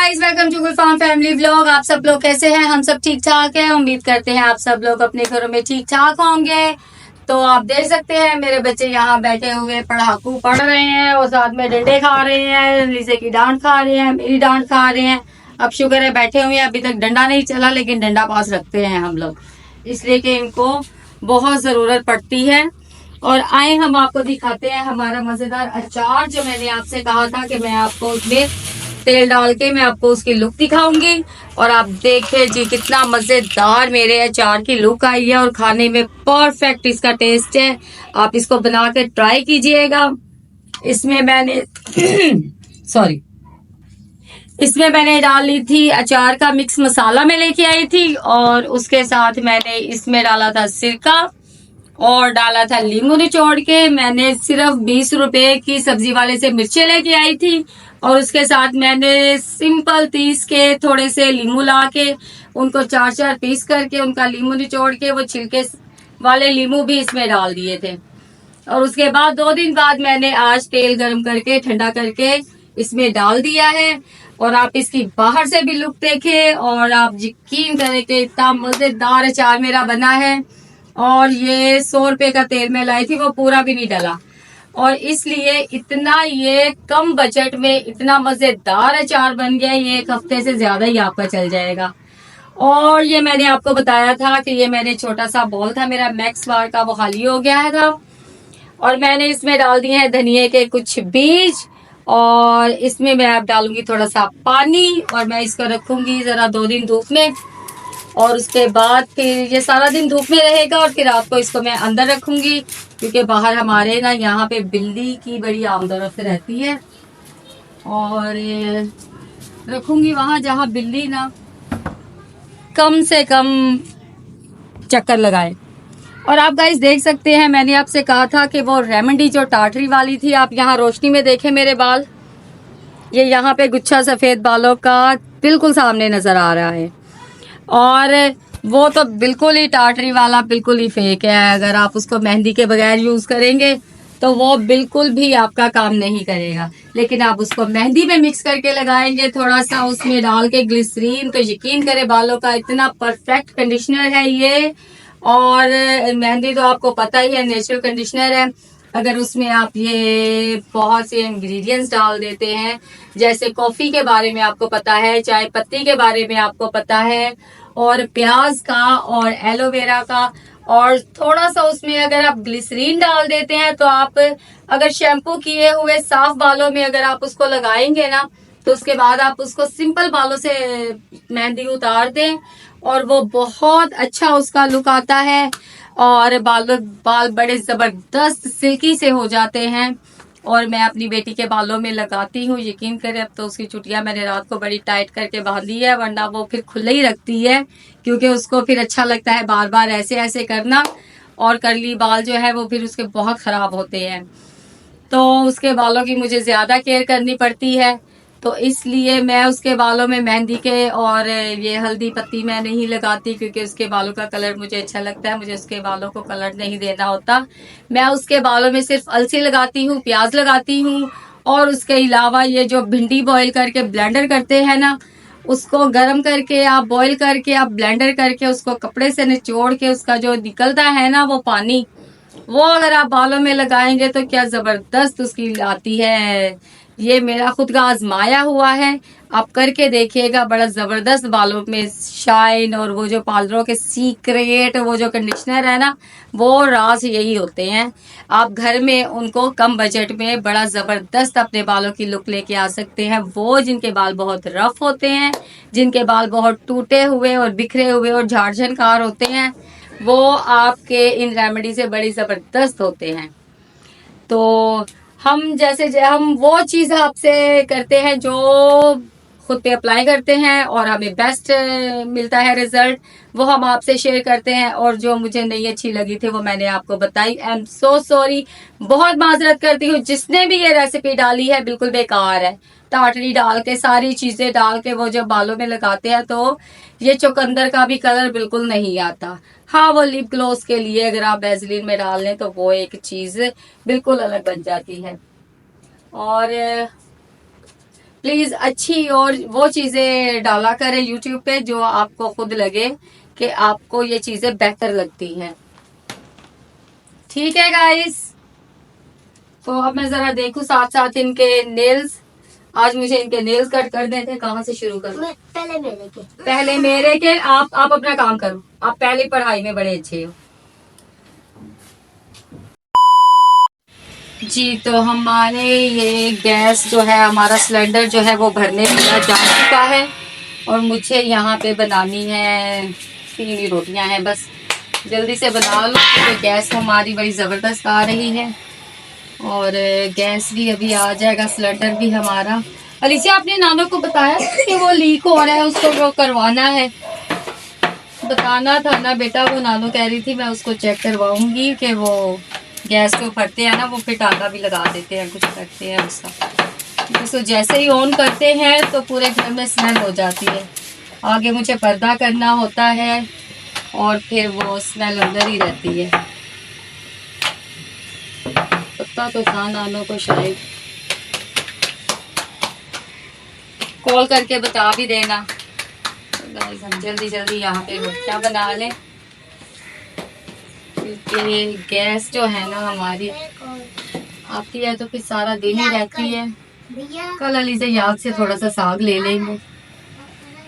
Guys, welcome to Gulfam family vlog. आप सब लोग कैसे हैं? हम सब ठीक ठाक हैं। उम्मीद करते हैं आप सब लोग अपने घरों में ठीक ठाक होंगे। तो आप देख सकते हैं मेरे बच्चे यहाँ बैठे हुए पढ़ाकू पढ़ रहे हैं और साथ में डंडे खा रहे हैं। लीसे की डांट खा रहे हैं, मेरी डांट खा रहे हैं। अब शुक्र है बैठे हुए हैं, अभी तक डंडा नहीं चला, लेकिन डंडा पास रखते हैं हम लोग, इसलिए कि इनको बहुत जरूरत पड़ती है। और आए हम आपको दिखाते हैं हमारा मजेदार अचार, जो मैंने आपसे कहा था कि मैं आपको उसमें तेल डाल के मैं आपको उसकी लुक दिखाऊंगी। और आप देखिए जी कितना मजेदार मेरे अचार की लुक आई है और खाने में परफेक्ट इसका टेस्ट है। आप इसको बना के ट्राई कीजिएगा। इसमें मैंने सॉरी इसमें मैंने डाल ली थी अचार का मिक्स मसाला मैं लेके आई थी, और उसके साथ मैंने इसमें डाला था सिरका और डाला था लींबू निचोड़ के। मैंने सिर्फ 20 रुपए की सब्जी वाले से मिर्चें लेके आई थी, और उसके साथ मैंने सिंपल 30 के थोड़े से लींबू ला के उनको 4-4 पीस करके उनका लींबू निचोड़ के वो छिलके वाले लींबू भी इसमें डाल दिए थे। और उसके बाद 2 दिन बाद मैंने आज तेल गर्म करके ठंडा करके इसमें डाल दिया है। और आप इसकी बाहर से भी लुक देखें और आप यकीन करें कि इतना मजेदार अचार मेरा बना है। और ये 100 रुपए का तेल मैं लाई थी, वो पूरा भी नहीं डला, और इसलिए इतना ये कम बजट में इतना मजेदार अचार बन गया। ये 1 हफ्ते से ज्यादा ही आपका चल जाएगा। और ये मैंने आपको बताया था कि ये मैंने छोटा सा बॉल था मेरा मैक्स बार का, वो खाली हो गया था। और मैंने इसमें डाल दिए हैं धनिए के कुछ बीज, और इसमें मैं अब डालूंगी थोड़ा सा पानी, और मैं इसको रखूंगी जरा 2 दिन धूप में। और उसके बाद फिर ये सारा दिन धूप में रहेगा, और फिर रात को इसको मैं अंदर रखूंगी, क्योंकि बाहर हमारे ना यहाँ पे बिल्ली की बड़ी आमदोरफ्त रहती है। और रखूंगी वहां जहाँ बिल्ली ना कम से कम चक्कर लगाए। और आप गाइस देख सकते हैं, मैंने आपसे कहा था कि वो रेमेडी जो टाटरी वाली थी, आप यहाँ रोशनी में देखें मेरे बाल, ये यहाँ पे गुच्छा सफेद बालों का बिल्कुल सामने नजर आ रहा है। और वो तो बिल्कुल ही टाटरी वाला बिल्कुल ही फेक है। अगर आप उसको मेहंदी के बगैर यूज करेंगे तो वो बिल्कुल भी आपका काम नहीं करेगा, लेकिन आप उसको मेहंदी में मिक्स करके लगाएंगे थोड़ा सा उसमें डाल के ग्लिसरीन, तो यकीन करें बालों का इतना परफेक्ट कंडीशनर है ये। और मेहंदी तो आपको पता ही है नेचुरल कंडीशनर है। अगर उसमें आप ये बहुत से इंग्रेडिएंट्स डाल देते हैं, जैसे कॉफी के बारे में आपको पता है, चाय पत्ती के बारे में आपको पता है, और प्याज का और एलोवेरा का, और थोड़ा सा उसमें अगर आप ग्लिसरीन डाल देते हैं, तो आप अगर शैम्पू किए हुए साफ बालों में अगर आप उसको लगाएंगे ना, तो उसके बाद आप उसको सिंपल बालों से मेहंदी उतार दें, और वो बहुत अच्छा उसका लुक आता है। और बाल बड़े जबरदस्त सिल्की से हो जाते हैं। और मैं अपनी बेटी के बालों में लगाती हूँ, यकीन करें अब तो उसकी चुटिया मैंने रात को बड़ी टाइट करके बांधी है, वरना वो फिर खुले ही रखती है, क्योंकि उसको फिर अच्छा लगता है बार बार ऐसे ऐसे करना। और करली बाल जो है वो फिर उसके बहुत खराब होते हैं, तो उसके बालों की मुझे ज्यादा केयर करनी पड़ती है। तो इसलिए मैं उसके बालों में मेहंदी के और ये हल्दी पत्ती मैं नहीं लगाती, क्योंकि उसके बालों का कलर मुझे अच्छा लगता है, मुझे उसके बालों को कलर नहीं देना होता। मैं उसके बालों में सिर्फ अलसी लगाती हूँ, प्याज लगाती हूँ, और उसके अलावा ये जो भिंडी बॉईल करके ब्लेंडर करते हैं ना, उसको गर्म करके आप बॉईल करके आप ब्लेंडर करके उसको कपड़े से निचोड़ के उसका जो निकलता है ना वो पानी, वो अगर आप बालों में लगाएंगे तो क्या जबरदस्त उसकी आती है। ये मेरा खुद का आजमाया हुआ है, आप करके देखिएगा, बड़ा जबरदस्त बालों में शाइन। और वो जो पार्लरों के सीक्रेट वो जो कंडीशनर है ना, वो राज यही होते हैं। आप घर में उनको कम बजट में बड़ा जबरदस्त अपने बालों की लुक लेके आ सकते हैं। वो जिनके बाल बहुत रफ होते हैं, जिनके बाल बहुत टूटे हुए और बिखरे हुए और झाड़ झनकार होते हैं, वो आपके इन रेमेडी से बड़ी जबरदस्त होते हैं। तो हम वो चीज आपसे करते हैं जो खुद पे अप्लाई करते हैं और हमें बेस्ट मिलता है रिजल्ट, वो हम आपसे शेयर करते हैं। और जो मुझे नहीं अच्छी लगी थी वो मैंने आपको बताई। आई एम सो सॉरी, बहुत माजरत करती हूँ। जिसने भी ये रेसिपी डाली है बिल्कुल बेकार है। टाटरी डाल के सारी चीजें डाल के वो जब बालों में लगाते हैं तो ये चुकंदर का भी कलर बिल्कुल नहीं आता। हाँ, वो लिप ग्लोस के लिए अगर आप वैसलीन में डाल लें तो वो एक चीज बिल्कुल अलग बन जाती है। और प्लीज अच्छी और वो चीजें डाला करें यूट्यूब पे जो आपको खुद लगे कि आपको ये चीजें बेहतर लगती हैं। ठीक है गाइस, तो अब मैं जरा देखूं साथ साथ इनके नेल्स। आज मुझे इनके नेल्स कट कर देते हैं। कहाँ से शुरू करूं? पहले मेरे के। आप अपना काम करो, आप पहले पढ़ाई में बड़े अच्छे हो जी। तो हमारे ये गैस जो है, हमारा सिलेंडर जो है वो भरने जा चुका है और मुझे यहाँ पे बनानी है 3 ही रोटियां हैं बस। जल्दी से बना लो क्योंकि गैस हमारी बड़ी ज़बरदस्त आ रही है और गैस भी अभी आ जाएगा, सिलेंडर भी हमारा। अलीसिया, आपने नानो को बताया कि वो लीक हो रहा है, उसको वो करवाना है? बताना था ना बेटा, वो नानो कह रही थी मैं उसको चेक करवाऊंगी कि वो गैस को भरते हैं ना, वो फिर टाका भी लगा देते हैं, कुछ करते हैं उसका। तो जैसे ही ऑन करते हैं तो पूरे घर में स्मेल हो जाती है। आगे मुझे पर्दा करना होता है और फिर वो स्मेल अंदर ही रहती है। पता तो था नानो को, शायद कॉल करके बता भी देना। गाइस हम जल्दी जल्दी यहाँ पे रोटियां बना लें क्योंकि गैस जो है ना हमारी आती है तो फिर सारा दिन ही रहती है। कल अली से याद से थोड़ा सा साग ले लेंगे,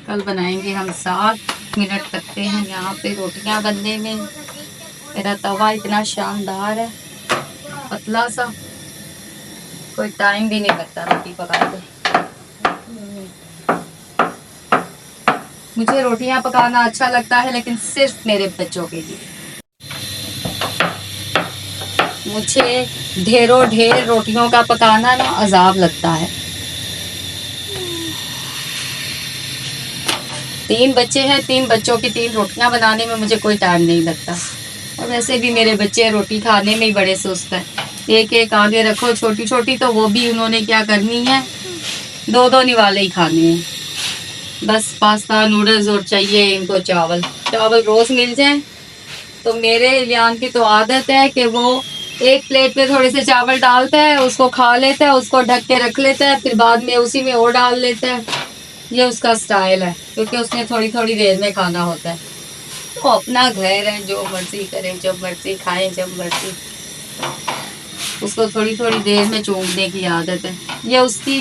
कल बनाएंगे हम साग। मिनट लगते हैं यहाँ पे रोटियां बनने में। मेरा तवा इतना शानदार है, पतला सा, कोई टाइम भी नहीं लगता रोटी पकाते। मुझे रोटियां पकाना अच्छा लगता है लेकिन सिर्फ मेरे बच्चों के लिए। मुझे ढेरों ढेर रोटियों का पकाना ना अजाब लगता है। 3 बच्चे हैं, 3 बच्चों की 3 रोटियां बनाने में मुझे कोई टाइम नहीं लगता। और वैसे भी मेरे बच्चे रोटी खाने में ही बड़े सुस्त हैं। एक एक आगे रखो छोटी छोटी, तो वो भी उन्होंने क्या करनी है, 2-2 निवाले ही खाने हैं बस। पास्ता नूडल्स और चाहिए इनको चावल। चावल रोज मिल जाए तो मेरे इलियान की तो आदत है कि वो एक प्लेट में थोड़े से चावल डालता है, उसको खा लेता है, उसको ढक के रख लेता है, फिर बाद में उसी में और डाल लेता है। ये उसका स्टाइल है क्योंकि उसने थोड़ी थोड़ी देर में खाना होता है। तो अपना घर है, जो मर्जी करें, जब मर्जी खाएं, जब मर्जी। उसको थोड़ी थोड़ी देर में चूमने की आदत है। ये उसकी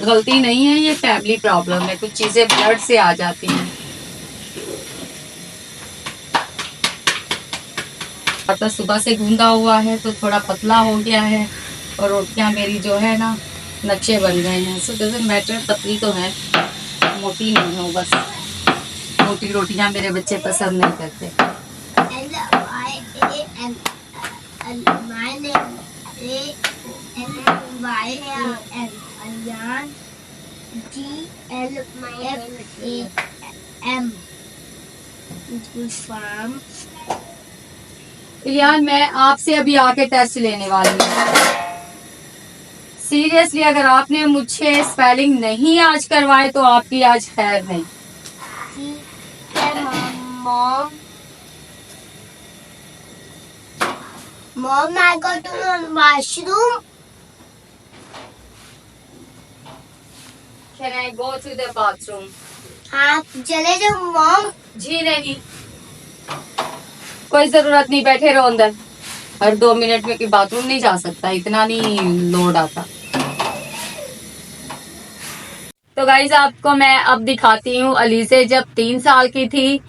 गलती नहीं है, ये फैमिली प्रॉब्लम है। कुछ चीजें ब्लड से आ जाती हैं। आटा सुबह से गूंदा हुआ है तो थोड़ा पतला हो गया है और रोटियां मेरी जो है ना नक्शे बन गए हैं। सो डजंट मैटर, पतली तो है, मोटी नहीं हो बस। मोटी रोटियां मेरे बच्चे पसंद नहीं करते। इलियान, मैं आपसे अभी आके टेस्ट लेने वाली हूँ। सीरियसली, अगर आपने मुझे स्पेलिंग नहीं आज करवाए तो आपकी आज खैर नहीं। Mom, I go to the washroom. Can I go to the bathroom? हाँ चले जाओ मॉम। जी नहीं, कोई जरूरत नहीं, बैठे रहो अंदर। हर 2 मिनट में कि बाथरूम नहीं जा सकता, इतना नहीं लोड आता। तो गाइज आपको मैं अब दिखाती हूँ अली से जब 3 साल की थी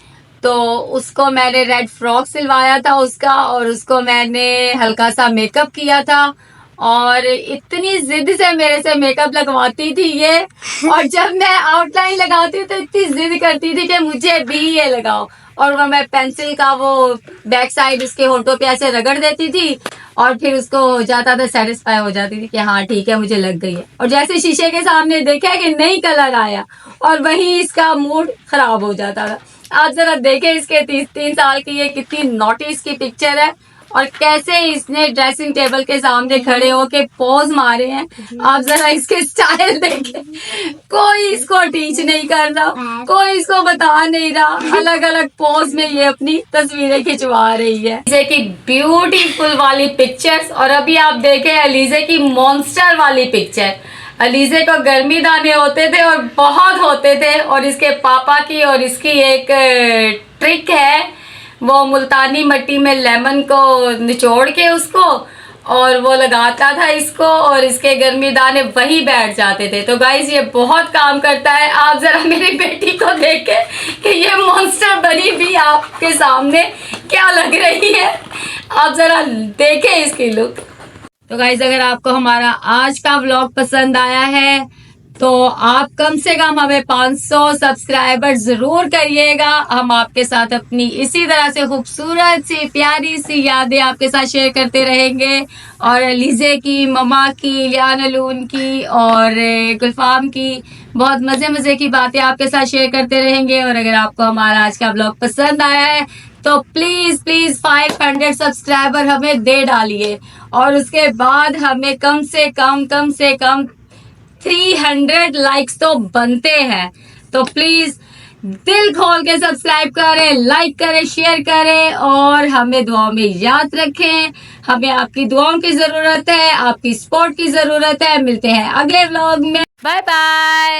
तो उसको मैंने रेड फ्रॉक सिलवाया था उसका, और उसको मैंने हल्का सा मेकअप किया था और इतनी जिद से मेरे से मेकअप लगवाती थी ये। और जब मैं आउटलाइन लगाती तो इतनी जिद करती थी कि मुझे भी ये लगाओ, और वो मैं पेंसिल का वो बैक साइड उसके होंठों पे ऐसे रगड़ देती थी और फिर उसको हो जाता था, सेटिस्फाई हो जाती थी कि हाँ ठीक है मुझे लग गई है। और जैसे शीशे के सामने देखा कि नहीं कलर आया और वहीं इसका मूड खराब हो जाता था। आज जरा देखे इसके 3 साल की ये कितनी नॉटी इसकी पिक्चर है और कैसे इसने ड्रेसिंग टेबल के सामने खड़े होके पोज मारे हैं। आप जरा इसके स्टाइल देखें, कोई इसको टीच नहीं कर रहा, कोई इसको बता नहीं रहा, अलग अलग पोज में ये अपनी तस्वीरें खिंचवा रही है। अलीजे की ब्यूटीफुल वाली पिक्चर्स और अभी आप देखें अलीजे की मॉन्स्टर वाली पिक्चर। अलीजे को गर्मी दाने होते थे और बहुत होते थे, और इसके पापा की और इसकी एक ट्रिक है, वो मुल्तानी मिट्टी में लेमन को निचोड़ के उसको और वो लगाता था इसको, और इसके गर्मी दाने वही बैठ जाते थे। तो गाइज ये बहुत काम करता है। आप जरा मेरी बेटी को देखें कि ये मॉन्स्टर बनी भी आपके सामने क्या लग रही है, आप जरा देखें इसकी लुक। तो गाइज अगर आपको हमारा आज का व्लॉग पसंद आया है तो आप कम से कम हमें 500 सब्सक्राइबर जरूर करिएगा। हम आपके साथ अपनी इसी तरह से खूबसूरत सी प्यारी सी यादें आपके साथ शेयर करते रहेंगे, और अलीजे की, ममा की, लियान अलून की और गुलफाम की बहुत मजे मजे की बातें आपके साथ शेयर करते रहेंगे। और अगर आपको हमारा आज का ब्लॉग पसंद आया है तो प्लीज प्लीज 500 सब्सक्राइबर हमें दे डालिए, और उसके बाद हमें कम से कम 300 लाइक्स तो बनते हैं। तो प्लीज दिल खोल के सब्सक्राइब करें, लाइक करें, शेयर करें और हमें दुआओं में याद रखें। हमें आपकी दुआओं की जरूरत है, आपकी सपोर्ट की जरूरत है। मिलते हैं अगले व्लॉग में। Bye bye.